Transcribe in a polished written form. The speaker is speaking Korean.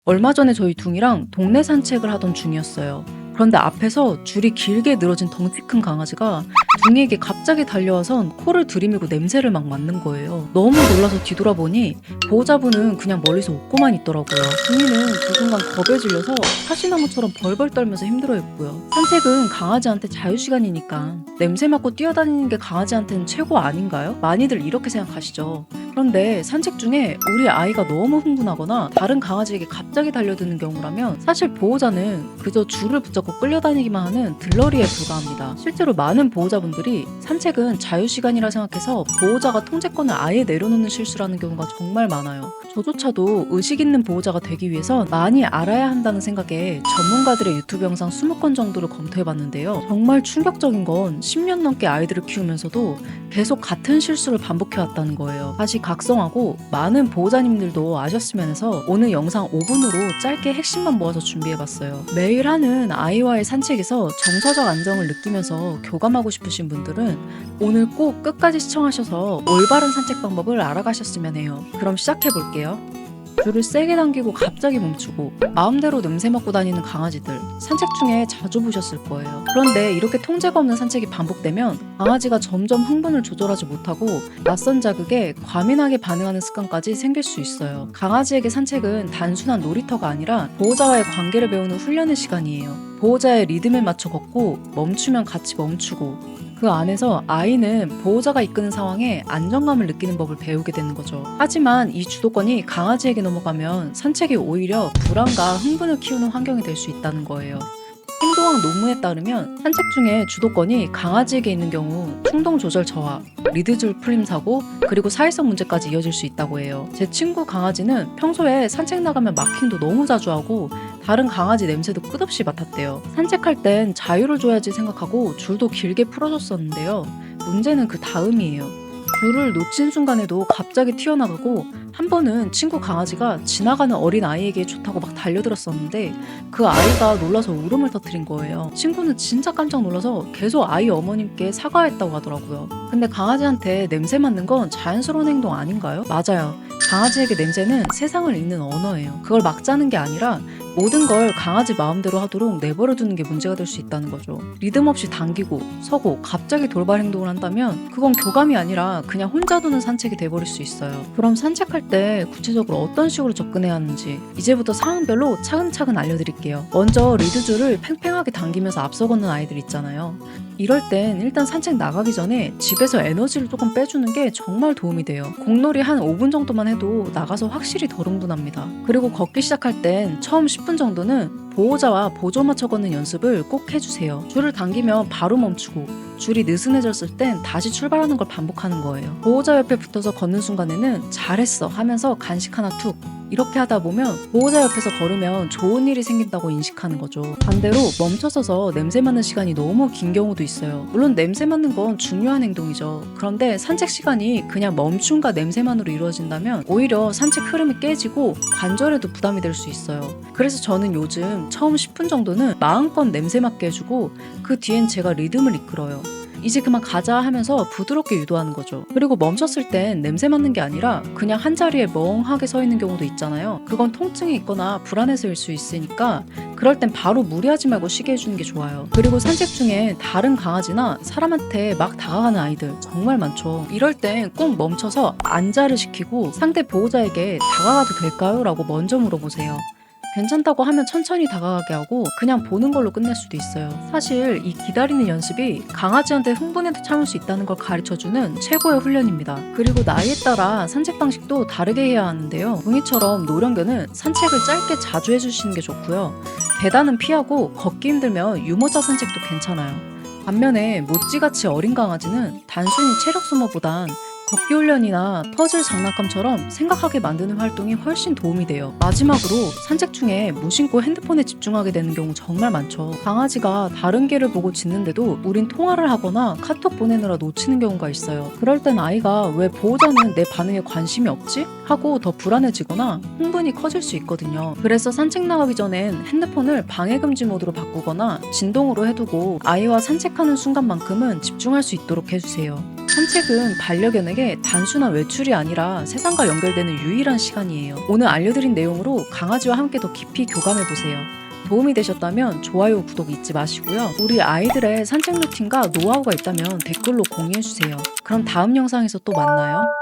얼마 전에 저희 둥이랑 동네 산책을 하던 중이었어요. 그런데 앞에서 줄이 길게 늘어진 덩치 큰 강아지가 둥이에게 갑자기 달려와선 코를 들이밀고 냄새를 막 맡는 거예요. 너무 놀라서 뒤돌아보니 보호자분은 그냥 멀리서 웃고만 있더라고요. 둥이는 그 순간 겁에 질려서 사시나무처럼 벌벌 떨면서 힘들어했고요. 산책은 강아지한테 자유시간이니까 냄새 맡고 뛰어다니는 게 강아지한테는 최고 아닌가요? 많이들 이렇게 생각하시죠. 그런데 산책 중에 우리 아이가 너무 흥분하거나 다른 강아지에게 갑자기 달려드는 경우라면 사실 보호자는 그저 줄을 붙잡고 끌려다니기만 하는 들러리에 불과합니다. 실제로 많은 보호자분들이 산책은 자유시간이라 생각해서 보호자가 통제권을 아예 내려놓는 실수라는 경우가 정말 많아요. 저조차도 의식 있는 보호자가 되기 위해선 많이 알아야 한다는 생각에 전문가들의 유튜브 영상 20건 정도를 검토해봤는데요. 정말 충격적인 건 10년 넘게 아이들을 키우면서도 계속 같은 실수를 반복해왔다는 거예요. 다시 각성하고 많은 보호자님들도 아셨으면 해서 오늘 영상 5분으로 짧게 핵심만 모아서 준비해봤어요. 매일 하는 아이와의 산책에서 정서적 안정을 느끼면서 교감하고 싶으신 분들은 오늘 꼭 끝까지 시청하셔서 올바른 산책 방법을 알아가셨으면 해요. 그럼 시작해볼게요. 줄을 세게 당기고 갑자기 멈추고 마음대로 냄새 맡고 다니는 강아지들 산책 중에 자주 보셨을 거예요. 그런데 이렇게 통제가 없는 산책이 반복되면 강아지가 점점 흥분을 조절하지 못하고 낯선 자극에 과민하게 반응하는 습관까지 생길 수 있어요. 강아지에게 산책은 단순한 놀이터가 아니라 보호자와의 관계를 배우는 훈련의 시간이에요. 보호자의 리듬에 맞춰 걷고 멈추면 같이 멈추고 그 안에서 아이는 보호자가 이끄는 상황에 안정감을 느끼는 법을 배우게 되는 거죠. 하지만 이 주도권이 강아지에게 넘어가면 산책이 오히려 불안과 흥분을 키우는 환경이 될 수 있다는 거예요. 행동학 논문에 따르면 산책 중에 주도권이 강아지에게 있는 경우 충동 조절 저하, 리드줄 풀림 사고, 그리고 사회성 문제까지 이어질 수 있다고 해요. 제 친구 강아지는 평소에 산책 나가면 마킹도 너무 자주 하고 다른 강아지 냄새도 끝없이 맡았대요. 산책할 땐 자유를 줘야지 생각하고 줄도 길게 풀어줬었는데요. 문제는 그 다음이에요. 줄을 놓친 순간에도 갑자기 튀어나가고 한 번은 친구 강아지가 지나가는 어린 아이에게 좋다고 막 달려들었었는데 그 아이가 놀라서 울음을 터뜨린 거예요. 친구는 진짜 깜짝 놀라서 계속 아이 어머님께 사과했다고 하더라고요. 근데 강아지한테 냄새 맡는 건 자연스러운 행동 아닌가요? 맞아요. 강아지에게 냄새는 세상을 읽는 언어예요. 그걸 막자는 게 아니라 모든 걸 강아지 마음대로 하도록 내버려 두는 게 문제가 될 수 있다는 거죠. 리듬 없이 당기고 서고 갑자기 돌발 행동을 한다면 그건 교감이 아니라 그냥 혼자 두는 산책이 돼버릴 수 있어요. 그럼 산책할 때 구체적으로 어떤 식으로 접근해야 하는지 이제부터 상황별로 차근차근 알려드릴게요. 먼저 리드줄을 팽팽하게 당기면서 앞서 걷는 아이들 있잖아요. 이럴 땐 일단 산책 나가기 전에 집에서 에너지를 조금 빼주는 게 정말 도움이 돼요. 공놀이 한 5분 정도만 해도 나가서 확실히 덜 흥분합니다. 그리고 걷기 시작할 땐 처음 10분 정도는 보호자와 보조 맞춰 걷는 연습을 꼭 해주세요. 줄을 당기면 바로 멈추고 줄이 느슨해졌을 땐 다시 출발하는 걸 반복하는 거예요. 보호자 옆에 붙어서 걷는 순간에는 잘했어 하면서 간식 하나 툭 이렇게 하다 보면 보호자 옆에서 걸으면 좋은 일이 생긴다고 인식하는 거죠. 반대로 멈춰서서 냄새 맡는 시간이 너무 긴 경우도 있어요. 물론 냄새 맡는 건 중요한 행동이죠. 그런데 산책 시간이 그냥 멈춤과 냄새만으로 이루어진다면 오히려 산책 흐름이 깨지고 관절에도 부담이 될 수 있어요. 그래서 저는 요즘 처음 10분 정도는 마음껏 냄새 맡게 해주고 그 뒤엔 제가 리듬을 이끌어요. 이제 그만 가자 하면서 부드럽게 유도하는 거죠. 그리고 멈췄을 땐 냄새 맡는 게 아니라 그냥 한 자리에 멍하게 서 있는 경우도 있잖아요. 그건 통증이 있거나 불안해서일 수 있으니까 그럴 땐 바로 무리하지 말고 쉬게 해주는 게 좋아요. 그리고 산책 중에 다른 강아지나 사람한테 막 다가가는 아이들 정말 많죠. 이럴 땐 꼭 멈춰서 안자를 시키고 상대 보호자에게 다가가도 될까요? 라고 먼저 물어보세요. 괜찮다고 하면 천천히 다가가게 하고 그냥 보는 걸로 끝낼 수도 있어요. 사실 이 기다리는 연습이 강아지한테 흥분해도 참을 수 있다는 걸 가르쳐주는 최고의 훈련입니다. 그리고 나이에 따라 산책 방식도 다르게 해야 하는데요. 둥이처럼 노령견은 산책을 짧게 자주 해주시는 게 좋고요. 계단은 피하고 걷기 힘들면 유모차 산책도 괜찮아요. 반면에 모찌같이 어린 강아지는 단순히 체력 소모보단 걷기 훈련이나 퍼즐 장난감처럼 생각하게 만드는 활동이 훨씬 도움이 돼요. 마지막으로 산책 중에 무심코 핸드폰에 집중하게 되는 경우 정말 많죠. 강아지가 다른 개를 보고 짖는데도 우린 통화를 하거나 카톡 보내느라 놓치는 경우가 있어요. 그럴 땐 아이가 왜 보호자는 내 반응에 관심이 없지? 하고 더 불안해지거나 흥분이 커질 수 있거든요. 그래서 산책 나가기 전엔 핸드폰을 방해금지 모드로 바꾸거나 진동으로 해두고 아이와 산책하는 순간만큼은 집중할 수 있도록 해주세요. 산책은 반려견에게 단순한 외출이 아니라 세상과 연결되는 유일한 시간이에요. 오늘 알려드린 내용으로 강아지와 함께 더 깊이 교감해보세요. 도움이 되셨다면 좋아요, 구독 잊지 마시고요. 우리 아이들의 산책 루틴과 노하우가 있다면 댓글로 공유해주세요. 그럼 다음 영상에서 또 만나요.